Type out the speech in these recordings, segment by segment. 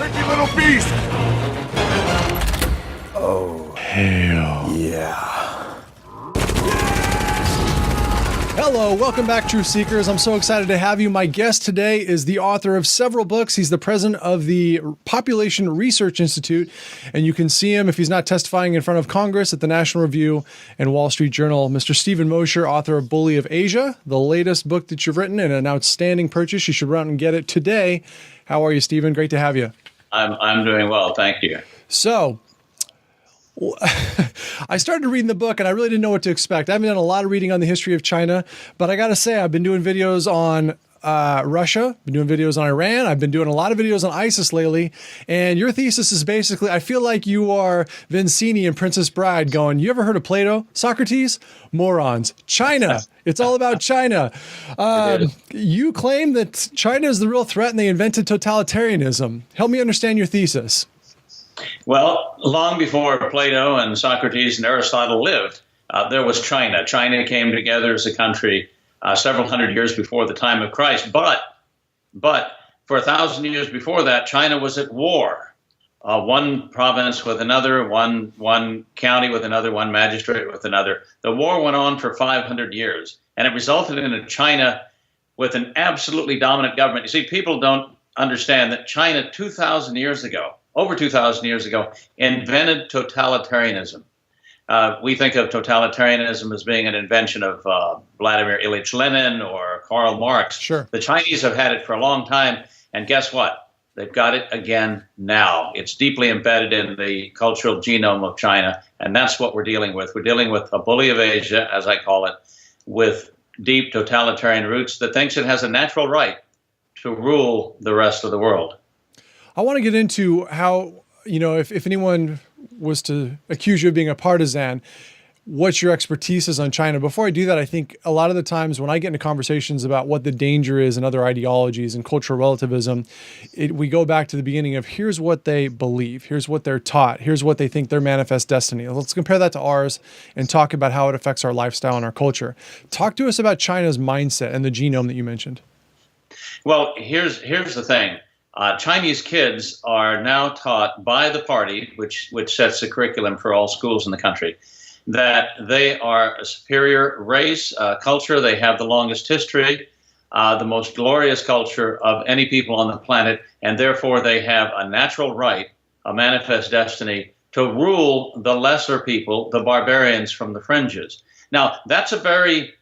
tricky little beast! Oh. Hell. Yeah. Hello, welcome back, Truth Seekers. I'm so excited to have you. My guest today is the author of several books. He's the president of the Population Research Institute, and you can see him if he's not testifying in front of Congress at the National Review and Wall Street Journal. Mr. Stephen Mosher, author of Bully of Asia, the latest book that you've written, and an outstanding purchase. You should run and get it today. How are you, Stephen? Great to have you. I'm doing well, thank you. So, I started reading the book and I really didn't know what to expect. I haven't done a lot of reading on the history of China, but I got to say, I've been doing videos on Russia, been doing videos on Iran. I've been doing a lot of videos on ISIS lately. And your thesis is basically, I feel like you are Vizzini and Princess Bride going, you ever heard of Plato? Socrates? Morons. China. It's all about China. You claim that China is the real threat and they invented totalitarianism. Help me understand your thesis. Well, long before Plato and Socrates and Aristotle lived, there was China. China came together as a country several hundred years before the time of Christ. But for 1,000 years before that, China was at war. One province with another, one county with another, one magistrate with another. The war went on for 500 years, and it resulted in a China with an absolutely dominant government. You see, people don't understand that China 2,000 years ago, over 2,000 years ago, invented totalitarianism. We think of totalitarianism as being an invention of Vladimir Ilyich Lenin or Karl Marx. Sure. The Chinese have had it for a long time, and guess what? They've got it again now. It's deeply embedded in the cultural genome of China, and that's what we're dealing with. We're dealing with a bully of Asia, as I call it, with deep totalitarian roots that thinks it has a natural right to rule the rest of the world. I want to get into how, if anyone was to accuse you of being a partisan, what your expertise is on China. Before I do that, I think a lot of the times when I get into conversations about what the danger is in other ideologies and cultural relativism, we go back to the beginning of here's what they believe, here's what they're taught, here's what they think their manifest destiny. Let's compare that to ours and talk about how it affects our lifestyle and our culture. Talk to us about China's mindset and the genome that you mentioned. Well, here's the thing. Chinese kids are now taught by the party, which sets the curriculum for all schools in the country, that they are a superior race, culture. They have the longest history, the most glorious culture of any people on the planet, and therefore they have a natural right, a manifest destiny to rule the lesser people, the barbarians from the fringes. Now, that's a very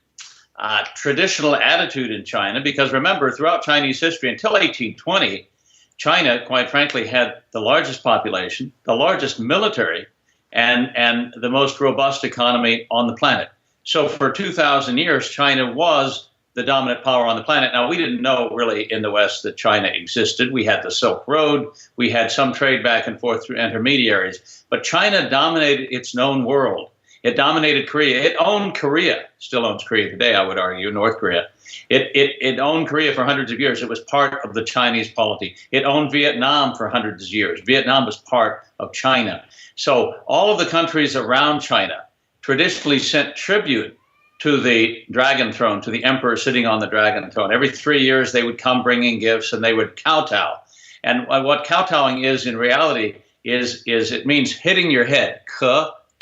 traditional attitude in China, because remember, throughout Chinese history until 1820, China, quite frankly, had the largest population, the largest military, and the most robust economy on the planet. So for 2,000 years, China was the dominant power on the planet. Now, we didn't know really in the West that China existed. We had the Silk Road. We had some trade back and forth through intermediaries. But China dominated its known world. It dominated Korea. It owned Korea, still owns Korea today, I would argue, North Korea. It owned Korea for hundreds of years. It was part of the Chinese polity. It owned Vietnam for hundreds of years. Vietnam was part of China. So all of the countries around China traditionally sent tribute to the dragon throne, to the emperor sitting on the dragon throne. Every 3 years they would come bringing gifts and they would kowtow. And what kowtowing is in reality is it means hitting your head.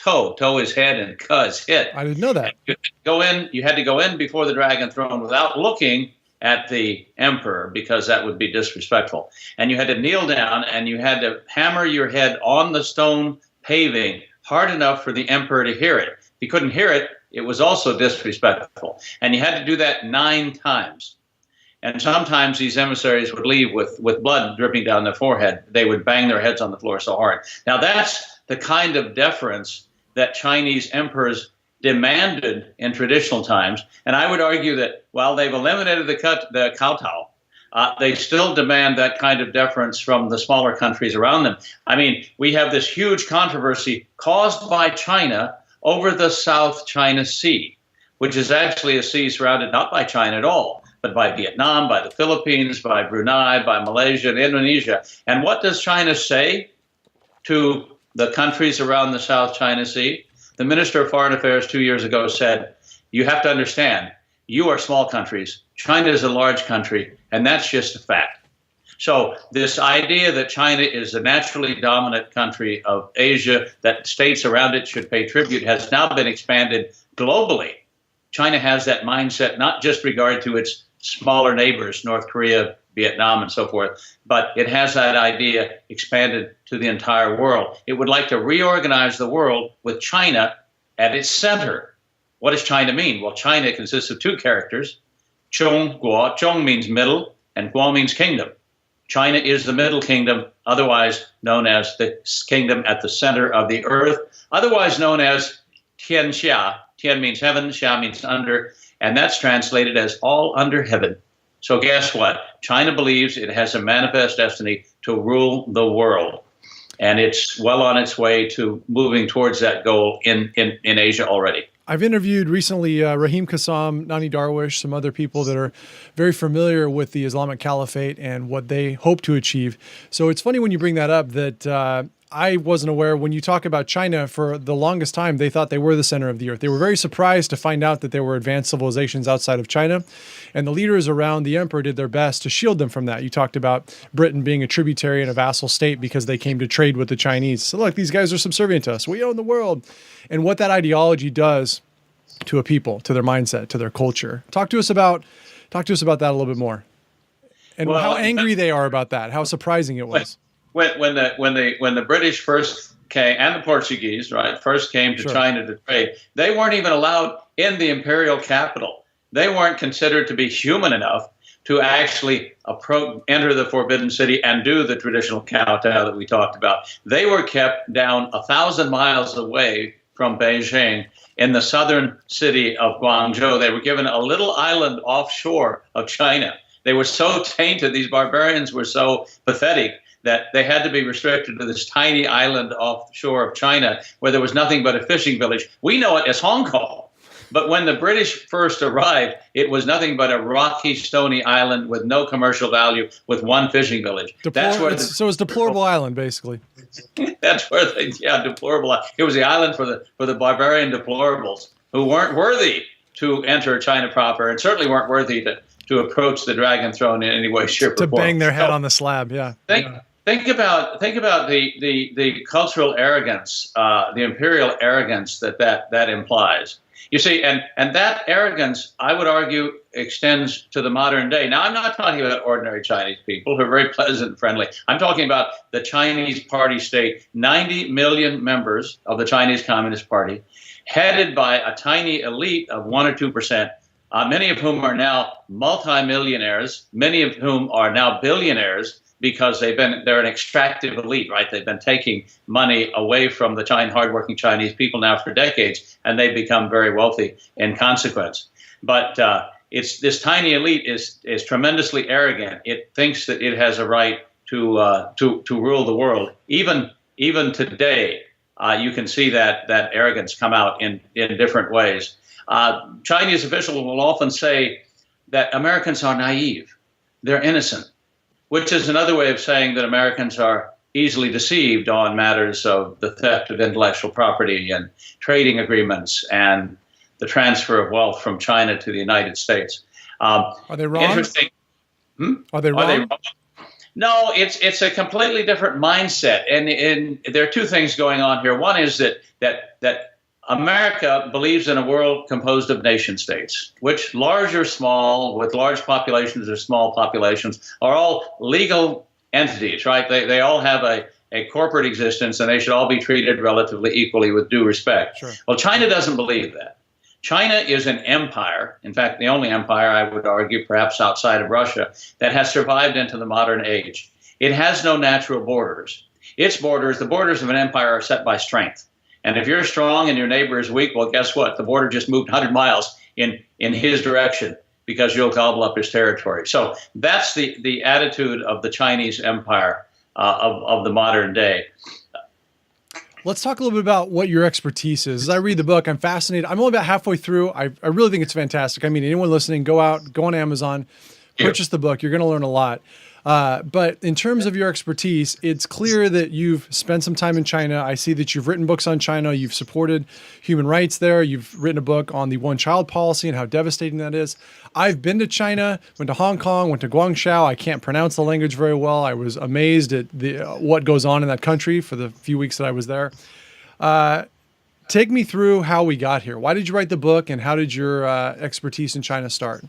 Toe is head and ka is hit. I didn't know that. You had to go in before the dragon throne without looking at the emperor, because that would be disrespectful. And you had to kneel down and you had to hammer your head on the stone paving hard enough for the emperor to hear it. If he couldn't hear it, it was also disrespectful. And you had to do that 9 times. And sometimes these emissaries would leave with blood dripping down their forehead. They would bang their heads on the floor so hard. Now that's the kind of deference that Chinese emperors demanded in traditional times. And I would argue that while they've eliminated the kowtow, they still demand that kind of deference from the smaller countries around them. I mean, we have this huge controversy caused by China over the South China Sea, which is actually a sea surrounded not by China at all, but by Vietnam, by the Philippines, by Brunei, by Malaysia and Indonesia. And what does China say to the countries around the South China Sea? The Minister of Foreign Affairs 2 years ago said, you have to understand, you are small countries. China is a large country, and that's just a fact. So this idea that China is the naturally dominant country of Asia, that states around it should pay tribute, has now been expanded globally. China has that mindset, not just regard to its smaller neighbors, North Korea, Vietnam, and so forth, but it has that idea expanded to the entire world. It would like to reorganize the world with China at its center. What does China mean? Well, China consists of two characters, Zhong, Guo. Zhong means middle, and Guo means kingdom. China is the middle kingdom, otherwise known as the kingdom at the center of the earth, otherwise known as Tianxia. Tian means heaven, Xia means under, and that's translated as all under heaven. So guess what? China believes it has a manifest destiny to rule the world. And it's well on its way to moving towards that goal in Asia already. I've interviewed recently Raheem Kassam, Nani Darwish, some other people that are very familiar with the Islamic Caliphate and what they hope to achieve. So it's funny when you bring that up that I wasn't aware. When you talk about China, for the longest time, they thought they were the center of the earth. They were very surprised to find out that there were advanced civilizations outside of China. And the leaders around the emperor did their best to shield them from that. You talked about Britain being a tributary and a vassal state because they came to trade with the Chinese. So look, these guys are subservient to us. We own the world. And what that ideology does to a people, to their mindset, to their culture. Talk to us about that a little bit more. And how angry they are about that, how surprising it was. When the British first came, and the Portuguese, right, first came to China to trade, they weren't even allowed in the imperial capital. They weren't considered to be human enough to actually enter the Forbidden City and do the traditional kowtow that we talked about. They were kept down 1,000 miles away from Beijing in the southern city of Guangzhou. They were given a little island offshore of China. They were so tainted, these barbarians were so pathetic, that they had to be restricted to this tiny island offshore of China where there was nothing but a fishing village. We know it as Hong Kong. But when the British first arrived, it was nothing but a rocky, stony island with no commercial value, with one fishing village. So it's deplorable island, basically. That's where deplorable. It was the island for the barbarian deplorables who weren't worthy to enter China proper, and certainly weren't worthy to approach the Dragon Throne in any way, shape, or form. To bang their head on the slab, yeah. Think about the cultural arrogance, the imperial arrogance that implies. You see, and that arrogance, I would argue, extends to the modern day. Now, I'm not talking about ordinary Chinese people who are very pleasant and friendly. I'm talking about the Chinese party state, 90 million members of the Chinese Communist Party, headed by a tiny elite of 1 or 2%, many of whom are now multimillionaires, many of whom are now billionaires, because they're an extractive elite, right? They've been taking money away from the hardworking Chinese people now for decades, and they've become very wealthy in consequence. But it's this tiny elite is tremendously arrogant. It thinks that it has a right to rule the world. Even today, you can see that arrogance come out in different ways. Chinese officials will often say that Americans are naive, they're innocent, which is another way of saying that Americans are easily deceived on matters of the theft of intellectual property and trading agreements and the transfer of wealth from China to the United States. Are they wrong? Interesting. Are they wrong? No, it's a completely different mindset, and there are two things going on here. One is that America believes in a world composed of nation states, which, large or small, with large populations or small populations, are all legal entities, right? They all have a corporate existence, and they should all be treated relatively equally with due respect. Sure. Well, China doesn't believe that. China is an empire, in fact, the only empire, I would argue, perhaps outside of Russia, that has survived into the modern age. It has no natural borders. Its borders, the borders of an empire, are set by strength. And if you're strong and your neighbor is weak, well, guess what? The border just moved 100 miles in his direction because you'll gobble up his territory. So that's the attitude of the Chinese empire of the modern day. Let's talk a little bit about what your expertise is. As I read the book, I'm fascinated. I'm only about halfway through. I really think it's fantastic. I mean, anyone listening, go on Amazon, purchase the book. You're going to learn a lot. But in terms of your expertise, it's clear that you've spent some time in China. I see that you've written books on China. You've supported human rights there. You've written a book on the one-child policy and how devastating that is. I've been to China, went to Hong Kong, went to Guangzhou. I can't pronounce the language very well. I was amazed at what goes on in that country for the few weeks that I was there. Take me through how we got here. Why did you write the book, and how did your expertise in China start?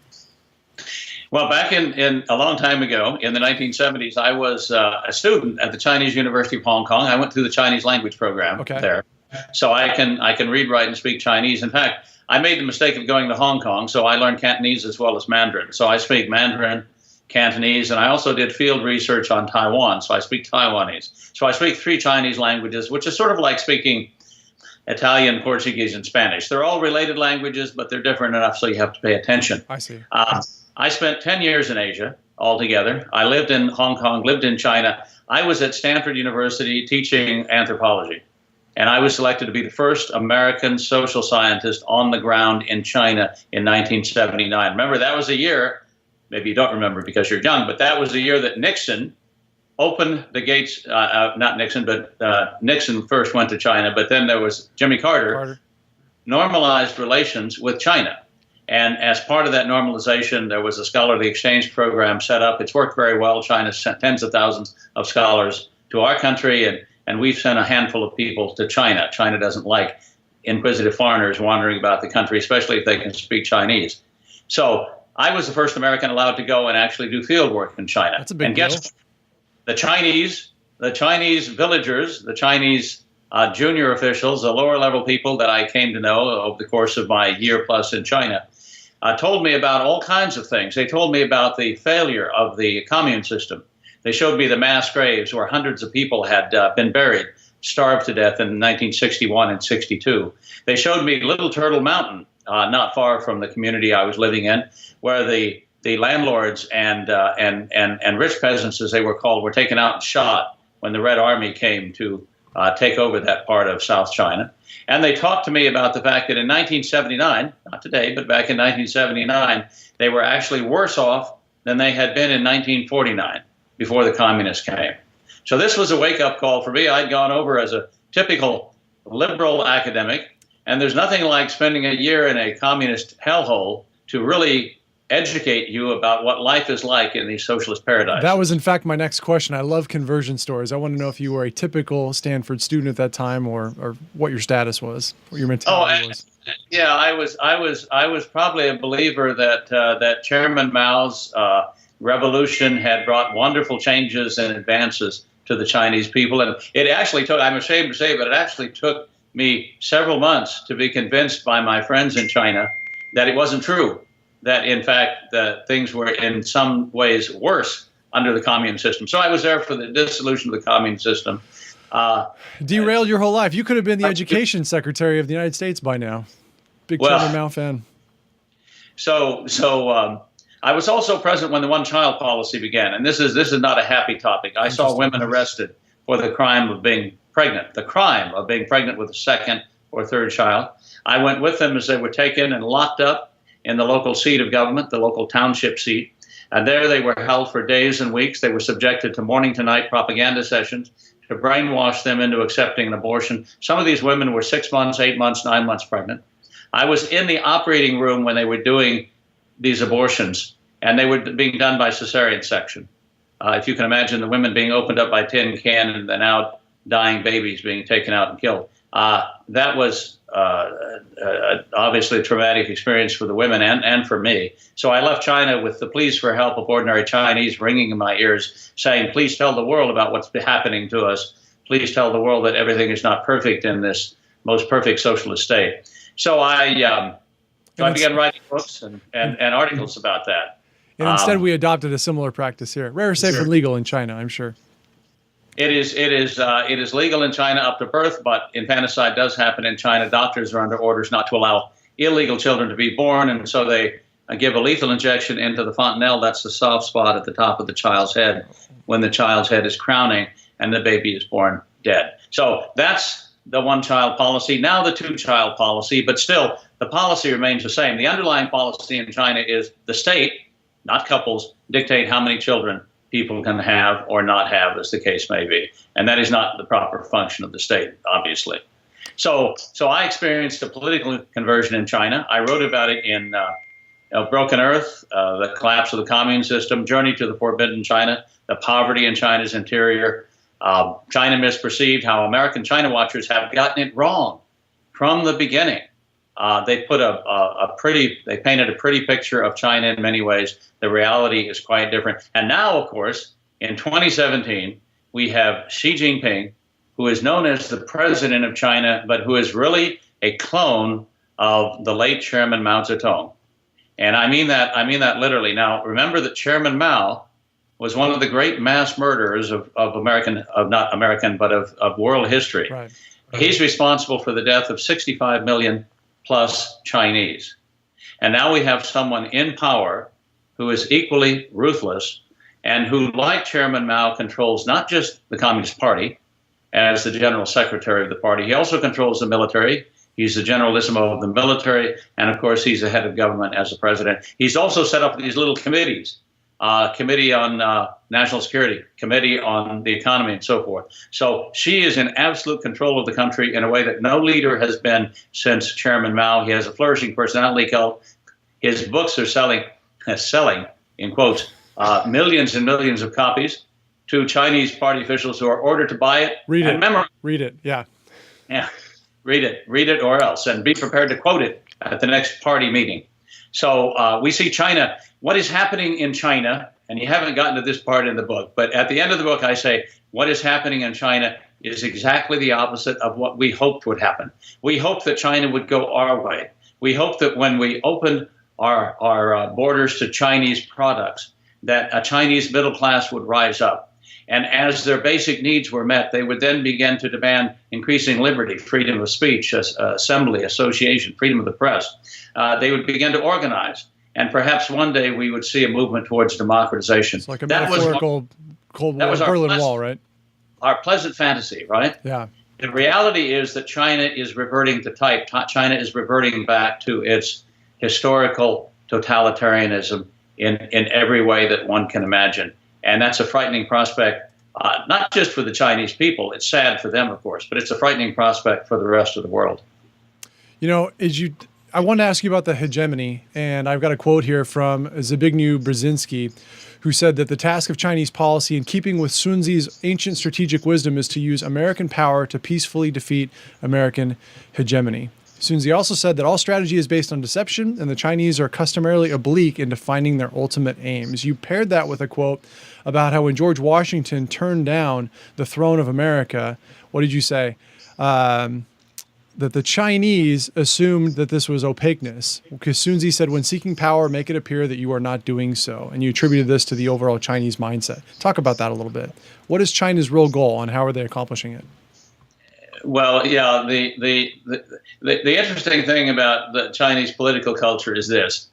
Well, back in a long time ago, in the 1970s, I was a student at the Chinese University of Hong Kong. I went through the Chinese language program there. So I can read, write, and speak Chinese. In fact, I made the mistake of going to Hong Kong, so I learned Cantonese as well as Mandarin. So I speak Mandarin, Cantonese, and I also did field research on Taiwan, so I speak Taiwanese. So I speak 3 Chinese languages, which is sort of like speaking Italian, Portuguese, and Spanish. They're all related languages, but they're different enough so you have to pay attention. I see. I spent 10 years in Asia altogether. I lived in Hong Kong, lived in China. I was at Stanford University teaching anthropology, and I was selected to be the first American social scientist on the ground in China in 1979. Remember, that was a year, maybe you don't remember because you're young, but that was the year that Nixon opened the gates, not Nixon, but Nixon first went to China, but then there was Jimmy Carter normalized relations with China. And as part of that normalization, there was a scholarly exchange program set up. It's worked very well. China sent tens of thousands of scholars to our country, and we've sent a handful of people to China. China doesn't like inquisitive foreigners wandering about the country, especially if they can speak Chinese. So I was the first American allowed to go and actually do field work in China. That's a big and deal. guess the Chinese villagers, the Chinese junior officials, the lower level people that I came to know over the course of my year plus in China, told me about all kinds of things. They told me about the failure of the commune system. They showed me the mass graves where hundreds of people had been buried, starved to death in 1961 and 62. They showed me Little Turtle Mountain, not far from the community I was living in, where the landlords and rich peasants, as they were called, were taken out and shot when the Red Army came to take over that part of South China. And they talked to me about the fact that in 1979, not today, but back in 1979, they were actually worse off than they had been in 1949 before the communists came. So this was a wake-up call for me. I'd gone over as a typical liberal academic, and there's nothing like spending a year in a communist hellhole to really educate you about what life is like in these socialist paradigms. That was, in fact, my next question. I love conversion stories. I want to know if you were a typical Stanford student at that time, or what your status was, what your mentality was. Yeah, I was probably a believer that that Chairman Mao's revolution had brought wonderful changes and advances to the Chinese people, and it actually took, I'm ashamed to say, but it actually took me several months to be convinced by my friends in China that it wasn't true. That, in fact, things were in some ways worse under the commune system. So I was there for the dissolution of the commune system. Derailed your whole life. You could have been the education secretary of the United States by now. Big Chairman Mao fan. So I was also present when the one-child policy began. And this is not a happy topic. I saw women arrested for the crime of being pregnant, with a second or third child. I went with them as they were taken and locked up in the local seat of government, the local township seat. And there they were held for days and weeks. They were subjected to morning to night propaganda sessions to brainwash them into accepting an abortion. Some of these women were 6 months, 8 months, 9 months pregnant. I was in the operating room when they were doing these abortions, and they were being done by cesarean section. If you can imagine the women being opened up by tin can and the now dying babies being taken out and killed. That was obviously a traumatic experience for the women and for me. So I left China with the pleas for help of ordinary Chinese ringing in my ears, saying, please tell the world about what's happening to us. Please tell the world that everything is not perfect in this most perfect socialist state. So I began writing books and articles about that. And instead we adopted a similar practice here. Rare, safe, and legal in China, I'm sure. It is legal in China up to birth, but infanticide does happen in China. Doctors are under orders not to allow illegal children to be born, and so they give a lethal injection into the fontanelle. That's the soft spot at the top of the child's head when the child's head is crowning and the baby is born dead. So that's the one-child policy. Now the two-child policy, but still the policy remains the same. The underlying policy in China is the state, not couples, dictate how many children people can have or not have, as the case may be. And that is not the proper function of the state, obviously. So I experienced a political conversion in China. I wrote about it in Broken Earth, the collapse of the commune system, Journey to the Forbidden China, the poverty in China's interior, China misperceived, how American China watchers have gotten it wrong from the beginning. They painted a pretty picture of China in many ways. The reality is quite different. And now, of course, in 2017, we have Xi Jinping, who is known as the president of China, but who is really a clone of the late Chairman Mao Zedong. And I mean that literally. Now, remember that Chairman Mao was one of the great mass murderers of world history. Right. He's responsible for the death of 65 million plus Chinese. And now we have someone in power who is equally ruthless and who, like Chairman Mao, controls not just the Communist Party as the general secretary of the party, he also controls the military. He's the generalissimo of the military, and of course, he's the head of government as the president. He's also set up these little committees, committee on national security, committee on the economy, and so forth. So Xi is in absolute control of the country in a way that no leader has been since Chairman Mao. He has a flourishing personality cult. His books are selling, in quotes, millions and millions of copies to Chinese party officials who are ordered to buy it. Read and it. Read it. Yeah. Yeah. Read it or else, and be prepared to quote it at the next party meeting. So we see China. What is happening in China, and you haven't gotten to this part in the book, but at the end of the book I say what is happening in China is exactly the opposite of what we hoped would happen. We hoped that China would go our way. We hoped that when we opened our borders to Chinese products, that a Chinese middle class would rise up. And as their basic needs were met, they would then begin to demand increasing liberty, freedom of speech, assembly, association, freedom of the press. They would begin to organize. And perhaps one day we would see a movement towards democratization. It's like a metaphorical Cold War, Berlin Wall, right? Our pleasant fantasy, right? Yeah. The reality is that China is reverting to type. China is reverting back to its historical totalitarianism in every way that one can imagine. And that's a frightening prospect, not just for the Chinese people. It's sad for them, of course, but it's a frightening prospect for the rest of the world. You know, I want to ask you about the hegemony, and I've got a quote here from Zbigniew Brzezinski, who said that the task of Chinese policy, in keeping with Sun Tzu's ancient strategic wisdom, is to use American power to peacefully defeat American hegemony. Sun Tzu also said that all strategy is based on deception, and the Chinese are customarily oblique in defining their ultimate aims. You paired that with a quote about how when George Washington turned down the throne of America, what did you say? That the Chinese assumed that this was opaqueness. Because Sun Tzu said, when seeking power, make it appear that you are not doing so. And you attributed this to the overall Chinese mindset. Talk about that a little bit. What is China's real goal, and how are they accomplishing it? Well, yeah, the interesting thing about the Chinese political culture is this.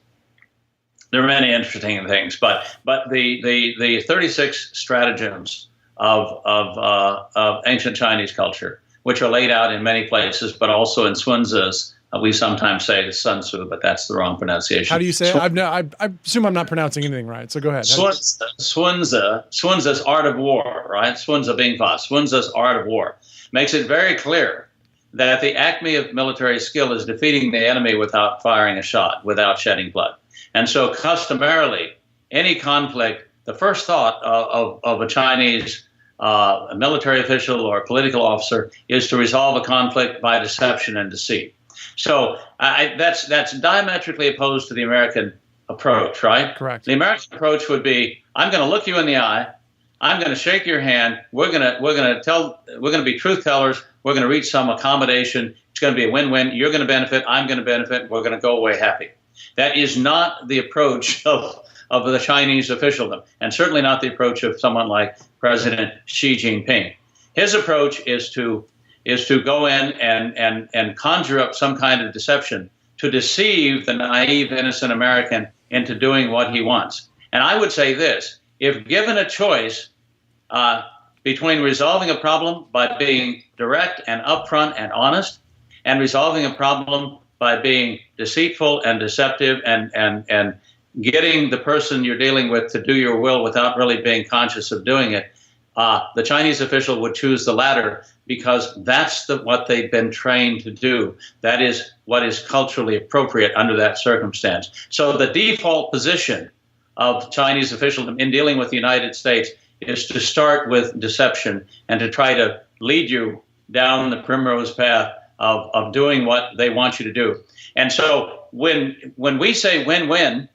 There are many interesting things, but the 36 stratagems of ancient Chinese culture, which are laid out in many places, but also in Sun Tzu's. We sometimes say Sun Tzu, but that's the wrong pronunciation. How do you say it? I assume I'm not pronouncing anything right, so go ahead. Sun Tzu's Art of War, right? Sun Tzu Bing Fa, Sun Tzu's Art of War makes it very clear that the acme of military skill is defeating the enemy without firing a shot, without shedding blood. And so customarily, any conflict, the first thought of a Chinese a military official or a political officer is to resolve a conflict by deception and deceit. So that's diametrically opposed to the American approach, right? Correct. The American approach would be: I'm going to look you in the eye, I'm going to shake your hand, we're going to be truth tellers, we're going to reach some accommodation. It's going to be a win-win. You're going to benefit, I'm going to benefit, we're going to go away happy. That is not the approach of the Chinese officialdom, and certainly not the approach of someone like President Xi Jinping. His approach is to go in and conjure up some kind of deception to deceive the naive, innocent American into doing what he wants. And I would say this: if given a choice between resolving a problem by being direct and upfront and honest, and resolving a problem by being deceitful and deceptive and getting the person you're dealing with to do your will without really being conscious of doing it, the Chinese official would choose the latter because that's what they've been trained to do. That is what is culturally appropriate under that circumstance. So the default position of Chinese officials in dealing with the United States is to start with deception and to try to lead you down the primrose path of doing what they want you to do. And so when we say win-win,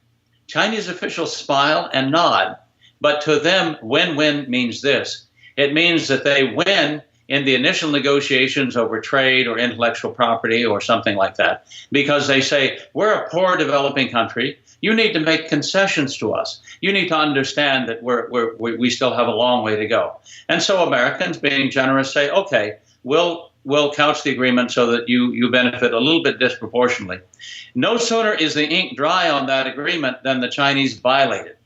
Chinese officials smile and nod. But to them, win-win means this. It means that they win in the initial negotiations over trade or intellectual property or something like that, because they say, we're a poor developing country. You need to make concessions to us. You need to understand that we still have a long way to go. And so Americans, being generous, say, okay, we'll couch the agreement so that you benefit a little bit disproportionately. No sooner is the ink dry on that agreement than the Chinese violate it.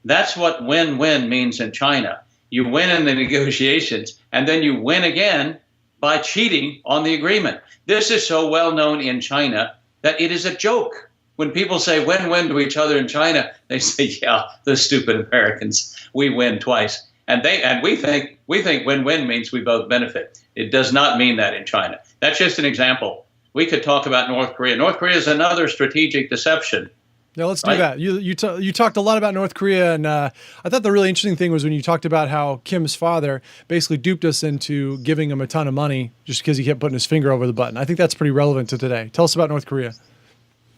That's what win-win means in China. You win in the negotiations, and then you win again by cheating on the agreement. This is so well known in China that it is a joke. When people say win-win to each other in China, they say, yeah, the stupid Americans, we win twice. And we think win-win means we both benefit. It does not mean that in China. That's just an example. We could talk about North Korea. North Korea is another strategic deception. Yeah, let's do that. You talked a lot about North Korea, and I thought the really interesting thing was when you talked about how Kim's father basically duped us into giving him a ton of money just because he kept putting his finger over the button. I think that's pretty relevant to today. Tell us about North Korea.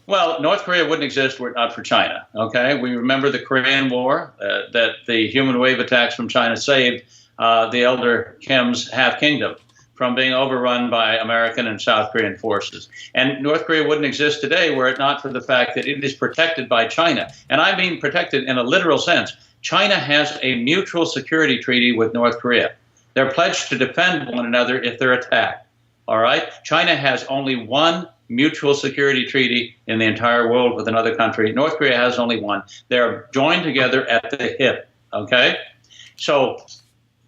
Well, North Korea wouldn't exist were it not for China. Okay, we remember the Korean War, that the human wave attacks from China saved the elder Kim's half kingdom from being overrun by American and South Korean forces. And North Korea wouldn't exist today were it not for the fact that it is protected by China. And I mean protected in a literal sense. China has a mutual security treaty with North Korea. They're pledged to defend one another if they're attacked. All right? China has only one mutual security treaty in the entire world with another country. North Korea has only one. They're joined together at the hip. Okay? So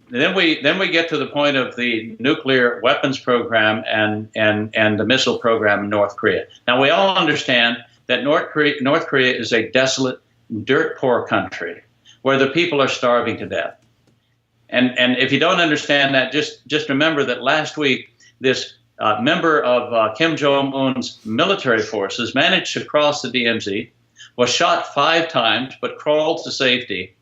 then we get to the point of the nuclear weapons program and the missile program in North Korea. Now, we all understand that North Korea is a desolate, dirt-poor country where the people are starving to death. And if you don't understand that, just remember that last week, this member of Kim Jong-un's military forces managed to cross the DMZ, was shot 5 times, but crawled to safety.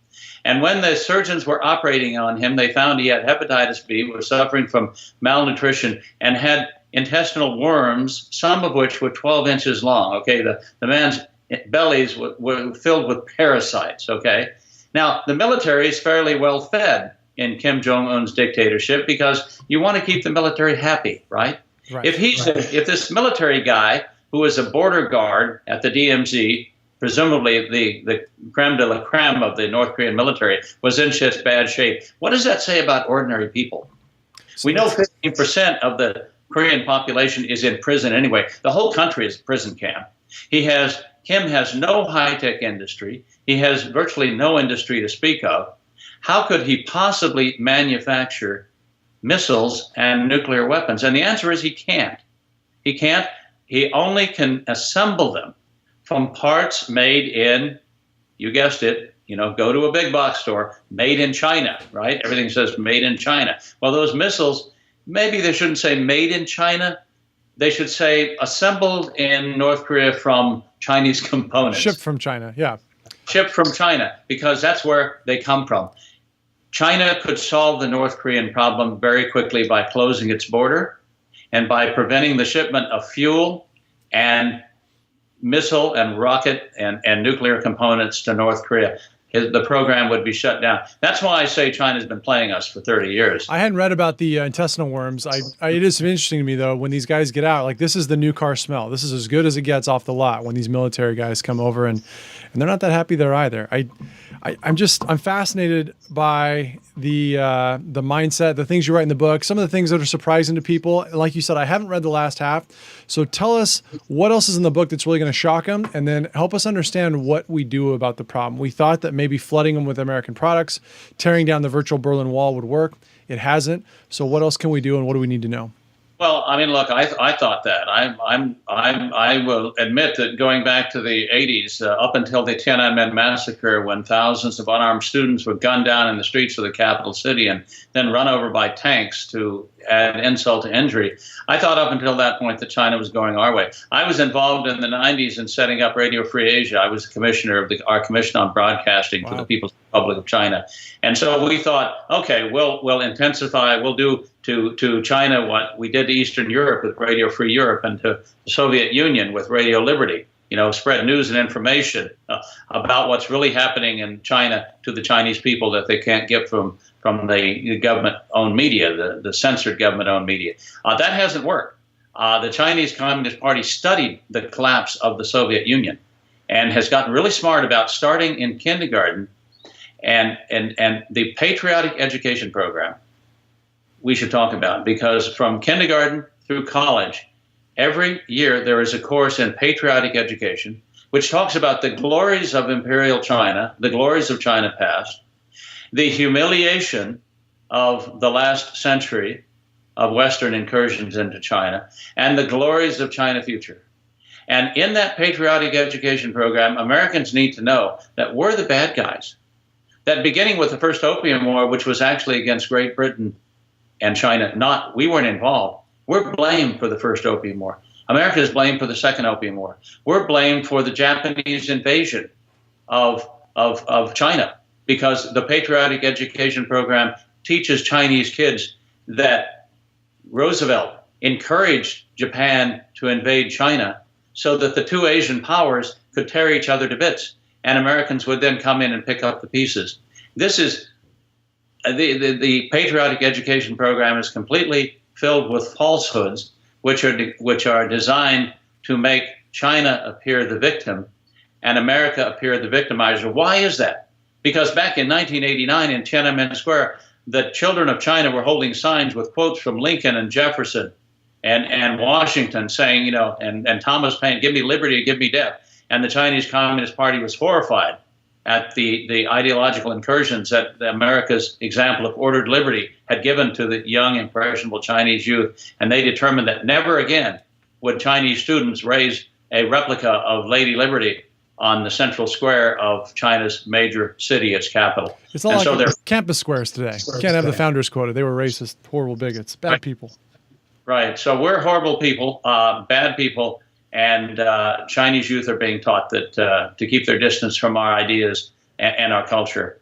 And when the surgeons were operating on him, they found he had hepatitis B, was suffering from malnutrition, and had intestinal worms, some of which were 12 inches long. Okay, the man's bellies were filled with parasites. Okay, now the military is fairly well fed in Kim Jong-un's dictatorship because you want to keep the military happy, right? If this military guy who was a border guard at the DMZ, presumably the creme de la creme of the North Korean military, was in such bad shape, what does that say about ordinary people? We know 15% of the Korean population is in prison anyway. The whole country is a prison camp. Kim has no high-tech industry. He has virtually no industry to speak of. How could he possibly manufacture missiles and nuclear weapons? And the answer is he can't. He can't. He only can assemble them from parts made in, you guessed it, go to a big box store, made in China, right? Everything says made in China. Well, those missiles, maybe they shouldn't say made in China. They should say assembled in North Korea from Chinese components. Shipped from China, yeah. Shipped from China, because that's where they come from. China could solve the North Korean problem very quickly by closing its border and by preventing the shipment of fuel and missile and rocket and nuclear components to North Korea. The program would be shut down. That's why I say China's been playing us for 30 years. I hadn't read about the intestinal worms. It is interesting to me, though, when these guys get out, like this is the new car smell. This is as good as it gets off the lot when these military guys come over, and they're not that happy there either. I'm fascinated by the mindset, the things you write in the book, some of the things that are surprising to people. Like you said, I haven't read the last half. So tell us what else is in the book that's really going to shock them, and then help us understand what we do about the problem. We thought that maybe flooding them with American products, tearing down the virtual Berlin Wall would work. It hasn't. So what else can we do, and what do we need to know? Well, I mean, look, I thought that. I will admit that going back to the 80s, up until the Tiananmen massacre, when thousands of unarmed students were gunned down in the streets of the capital city and then run over by tanks to add insult to injury, I thought up until that point that China was going our way. I was involved in the 90s in setting up Radio Free Asia. I was the commissioner of our Commission on Broadcasting for the People's Republic of China. And so we thought, okay, we'll intensify, we'll do to China what we did to Eastern Europe with Radio Free Europe and to the Soviet Union with Radio Liberty, spread news and information about what's really happening in China to the Chinese people that they can't get from the government-owned media, the censored government-owned media. That hasn't worked. The Chinese Communist Party studied the collapse of the Soviet Union and has gotten really smart about starting in kindergarten and the patriotic education program we should talk about, because from kindergarten through college, every year there is a course in patriotic education which talks about the glories of imperial China, the glories of China past, the humiliation of the last century of Western incursions into China, and the glories of China future. And in that patriotic education program, Americans need to know that we're the bad guys. That beginning with the first Opium War, which was actually against Great Britain and China, we weren't involved. We're blamed for the first Opium War. America is blamed for the second Opium War. We're blamed for the Japanese invasion of China, because the patriotic education program teaches Chinese kids that Roosevelt encouraged Japan to invade China so that the two Asian powers could tear each other to bits, and Americans would then come in and pick up the pieces. This is the patriotic education program is completely filled with falsehoods, which are designed to make China appear the victim and America appear the victimizer. Why is that? Because back in 1989 in Tiananmen Square, the children of China were holding signs with quotes from Lincoln and Jefferson and Washington saying, and Thomas Paine, give me liberty or give me death. And the Chinese Communist Party was horrified at the ideological incursions that America's example of ordered liberty had given to the young, impressionable Chinese youth. And they determined that never again would Chinese students raise a replica of Lady Liberty on the central square of China's major city, its capital. It's all like campus squares today. You can't have the founders quoted. They were racist, horrible bigots, bad people. Right. So we're horrible people, bad people. And Chinese youth are being taught that to keep their distance from our ideas and our culture.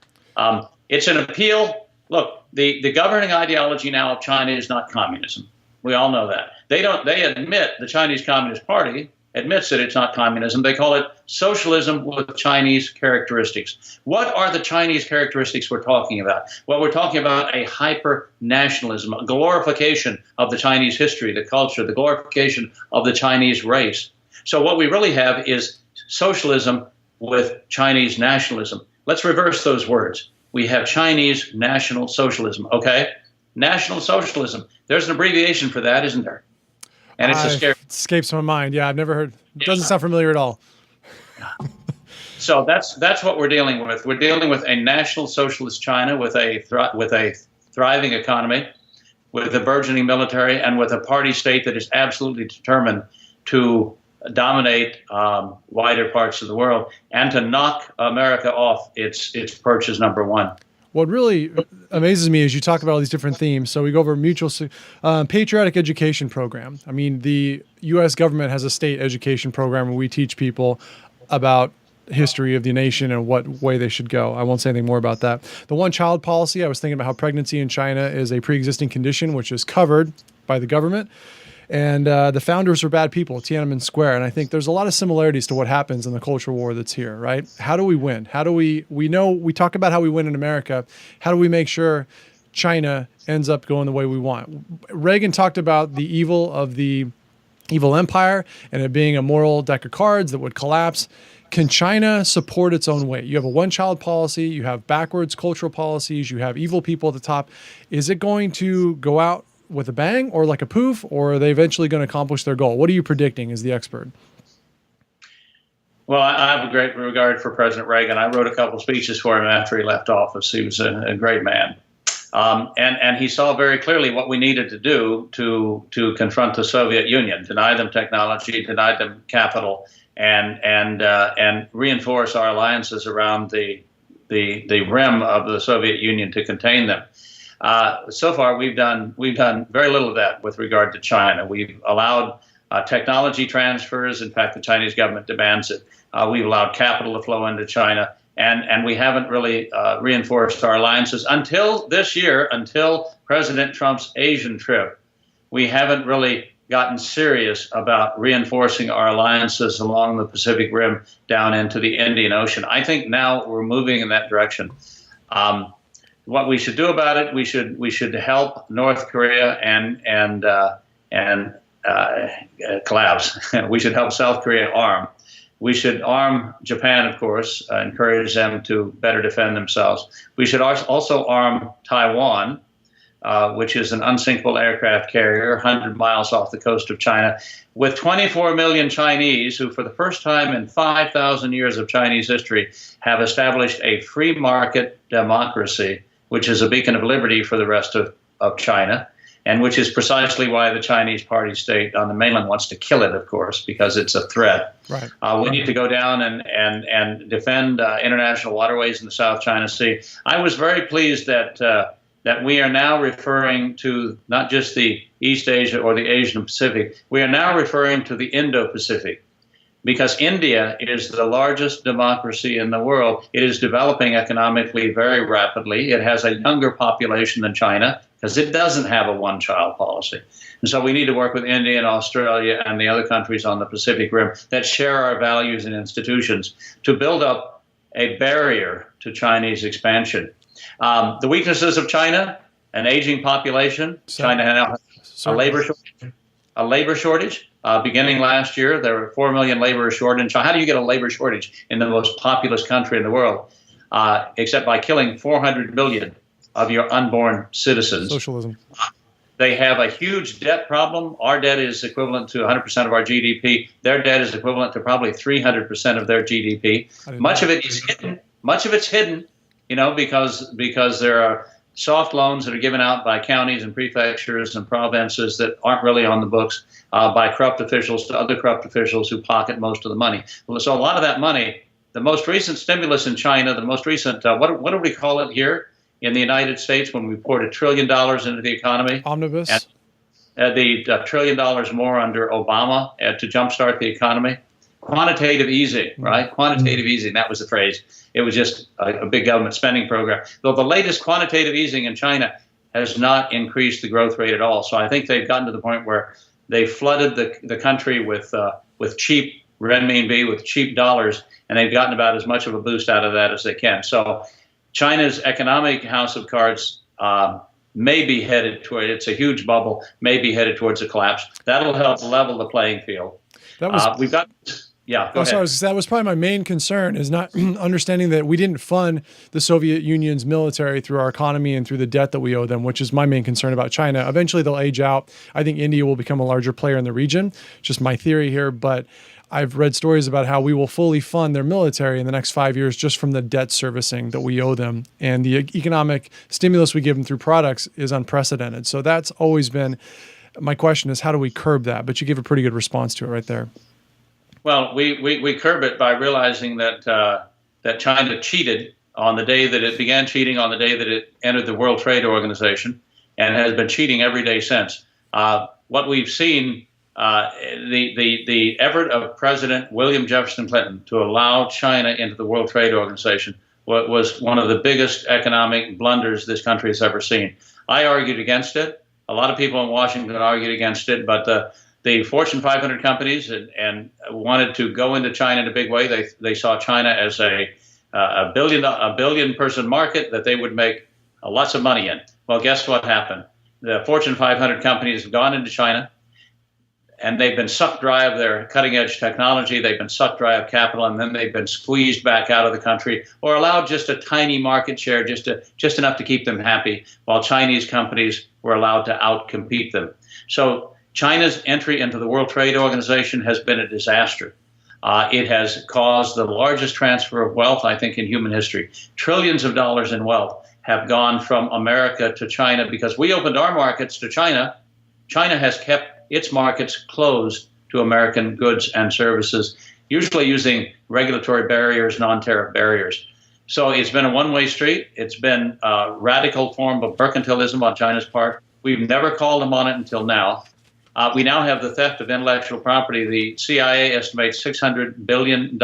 It's an appeal. Look, the governing ideology now of China is not communism. We all know that. They admit, the Chinese Communist Party admits that it's not communism. They call it socialism with Chinese characteristics. What are the Chinese characteristics we're talking about? Well, we're talking about a hyper-nationalism, a glorification of the Chinese history, the culture, the glorification of the Chinese race. So what we really have is socialism with Chinese nationalism. Let's reverse those words. We have Chinese national socialism, okay? National socialism. There's an abbreviation for that, isn't there? And it's a scary. It escapes my mind. Yeah, I've never heard. It doesn't sound familiar at all. So that's what we're dealing with. We're dealing with a national socialist China with a thriving economy, with a burgeoning military, and with a party state that is absolutely determined to dominate wider parts of the world and to knock America off its perch as number one. What really amazes me is you talk about all these different themes. So we go over patriotic education program. I mean, the U.S. government has a state education program where we teach people about history of the nation and what way they should go. I won't say anything more about that. The one-child policy, I was thinking about how pregnancy in China is a pre-existing condition which is covered by the government. And the founders were bad people, Tiananmen Square. And I think there's a lot of similarities to what happens in the culture war that's here, right? How do we win? How do we talk about how we win in America. How do we make sure China ends up going the way we want? Reagan talked about the evil of the evil empire and it being a moral deck of cards that would collapse. Can China support its own way? You have a one-child policy, you have backwards cultural policies, you have evil people at the top. Is it going to go out with a bang or like a poof, or are they eventually going to accomplish their goal? What are you predicting as the expert? Well, I have a great regard for President Reagan. I wrote a couple of speeches for him after he left office. He was a great man. And he saw very clearly what we needed to do to confront the Soviet Union, deny them technology, deny them capital, and reinforce our alliances around the rim of the Soviet Union to contain them. So far, we've done very little of that with regard to China. We've allowed technology transfers. In fact, the Chinese government demands it. We've allowed capital to flow into China. And we haven't really reinforced our alliances until this year, until President Trump's Asian trip. We haven't really gotten serious about reinforcing our alliances along the Pacific Rim down into the Indian Ocean. I think now we're moving in that direction. What we should do about it, we should help North Korea and collapse. We should help South Korea arm. We should arm Japan, of course, encourage them to better defend themselves. We should also arm Taiwan, which is an unsinkable aircraft carrier 100 miles off the coast of China, with 24 million Chinese who, for the first time in 5,000 years of Chinese history, have established a free market democracy, which is a beacon of liberty for the rest of China. And which is precisely why the Chinese party state on the mainland wants to kill it, of course, because it's a threat. Right. We need to go down and defend international waterways in the South China Sea. I was very pleased that we are now referring to not just the East Asia or the Asian Pacific. We are now referring to the Indo-Pacific, because India is the largest democracy in the world. It is developing economically very rapidly. It has a younger population than China, because it doesn't have a one-child policy. And so we need to work with India and Australia and the other countries on the Pacific Rim that share our values and institutions to build up a barrier to Chinese expansion. The weaknesses of China: an aging population. China now has a labor shortage. Beginning last year, there were 4 million laborers short in China. How do you get a labor shortage in the most populous country in the world, except by killing 400 million of your unborn citizens? Socialism. They have a huge debt problem. Our debt is equivalent to 100% of our GDP. Their debt is equivalent to probably 300% of their GDP. Much of it is hidden. Much of it's hidden, because there are soft loans that are given out by counties and prefectures and provinces that aren't really on the books, by corrupt officials to other corrupt officials who pocket most of the money. So a lot of that money, the most recent stimulus in China, the most recent, what do we call it here in the United States when we poured $1 trillion into the economy? Omnibus. And the $1 trillion more under Obama to jumpstart the economy. Quantitative easing, right? Quantitative easing, that was the phrase. It was just a big government spending program. Though the latest quantitative easing in China has not increased the growth rate at all. So I think they've gotten to the point where they flooded the country with cheap renminbi, with cheap dollars, and they've gotten about as much of a boost out of that as they can. So China's economic house of cards may be headed toward, it's a huge bubble, may be headed towards a collapse. That'll help level the playing field. That was that was probably my main concern, is not understanding that we didn't fund the Soviet Union's military through our economy and through the debt that we owe them, which is my main concern about China. Eventually they'll age out. I think India will become a larger player in the region. Just my theory here, but I've read stories about how we will fully fund their military in the next 5 years just from the debt servicing that we owe them. And the economic stimulus we give them through products is unprecedented. So that's always been my question, is how do we curb that? But you give a pretty good response to it right there. Well, we curb it by realizing that China cheated on the day that it began cheating, on the day that it entered the World Trade Organization, and has been cheating every day since. What we've seen, the effort of President William Jefferson Clinton to allow China into the World Trade Organization was one of the biggest economic blunders this country has ever seen. I argued against it. A lot of people in Washington argued against it, but the Fortune 500 companies and wanted to go into China in a big way. They saw China as a billion person market that they would make lots of money in. Well, guess what happened? The Fortune 500 companies have gone into China, and they've been sucked dry of their cutting edge technology. They've been sucked dry of capital, and then they've been squeezed back out of the country, or allowed just a tiny market share, just enough to keep them happy, while Chinese companies were allowed to outcompete them. So China's entry into the World Trade Organization has been a disaster. It has caused the largest transfer of wealth, I think, in human history. Trillions of dollars in wealth have gone from America to China because we opened our markets to China. China has kept its markets closed to American goods and services, usually using regulatory barriers, non-tariff barriers. So it's been a one-way street. It's been a radical form of mercantilism on China's part. We've never called them on it until now. We now have the theft of intellectual property. The CIA estimates $600 billion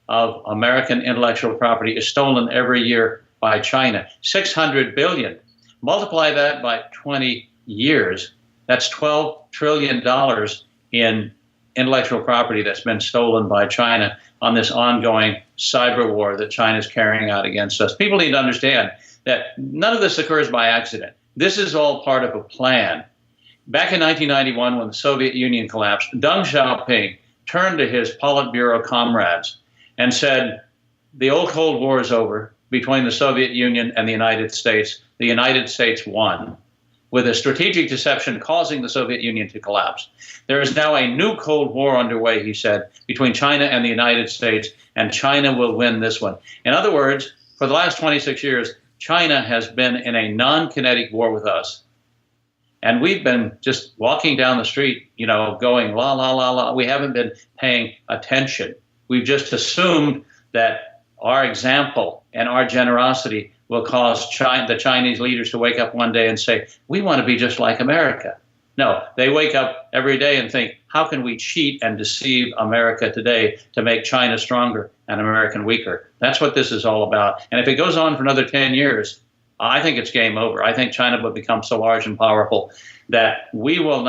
of American intellectual property is stolen every year by China. 600 billion. Multiply that by 20 years. That's $12 trillion in intellectual property that's been stolen by China on this ongoing cyber war that China is carrying out against us. People need to understand that none of this occurs by accident. This is all part of a plan. Back in 1991, when the Soviet Union collapsed, Deng Xiaoping turned to his Politburo comrades and said, the old Cold War is over between the Soviet Union and the United States. The United States won, with a strategic deception causing the Soviet Union to collapse. There is now a new Cold War underway, he said, between China and the United States, and China will win this one. In other words, for the last 26 years, China has been in a non-kinetic war with us. And we've been just walking down the street, going la, la, la, la. We haven't been paying attention. We've just assumed that our example and our generosity will cause the Chinese leaders to wake up one day and say, we want to be just like America. No, they wake up every day and think, how can we cheat and deceive America today to make China stronger and America weaker? That's what this is all about. And if it goes on for another 10 years, I think it's game over. I think China will become so large and powerful that we will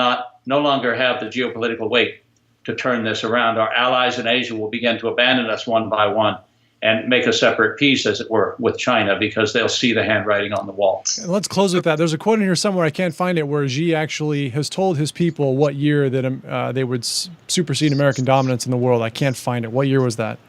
no longer have the geopolitical weight to turn this around. Our allies in Asia will begin to abandon us one by one and make a separate peace, as it were, with China, because they'll see the handwriting on the wall. And let's close with that. There's a quote in here somewhere, I can't find it, where Xi actually has told his people what year that they would supersede American dominance in the world. I can't find it. What year was that?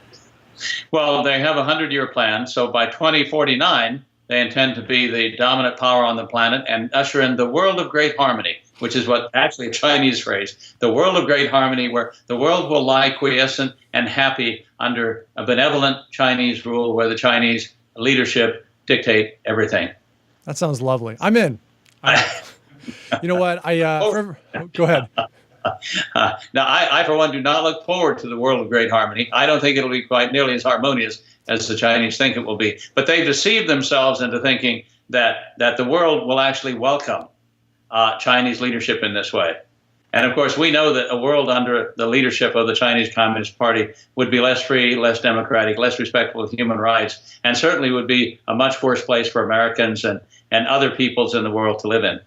Well, they have a 100-year plan. So by 2049, they intend to be the dominant power on the planet and usher in the world of great harmony, which is what actually a Chinese phrase, the world of great harmony, where the world will lie quiescent and happy under a benevolent Chinese rule where the Chinese leadership dictate everything. That sounds lovely. I'm in. You know what? Go ahead. Now, I, for one, do not look forward to the world of great harmony. I don't think it'll be quite nearly as harmonious as the Chinese think it will be. But they've deceived themselves into thinking that the world will actually welcome Chinese leadership in this way. And of course, we know that a world under the leadership of the Chinese Communist Party would be less free, less democratic, less respectful of human rights, and certainly would be a much worse place for Americans and other peoples in the world to live in.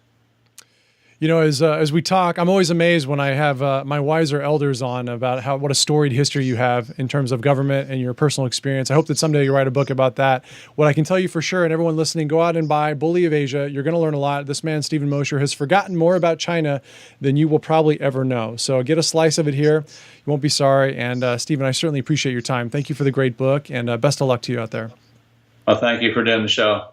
As we talk, I'm always amazed when I have my wiser elders on about what a storied history you have in terms of government and your personal experience. I hope that someday you write a book about that. What I can tell you for sure, and everyone listening, go out and buy Bully of Asia. You're going to learn a lot. This man, Stephen Mosher, has forgotten more about China than you will probably ever know. So get a slice of it here. You won't be sorry. And Stephen, I certainly appreciate your time. Thank you for the great book, and best of luck to you out there. Well, thank you for doing the show.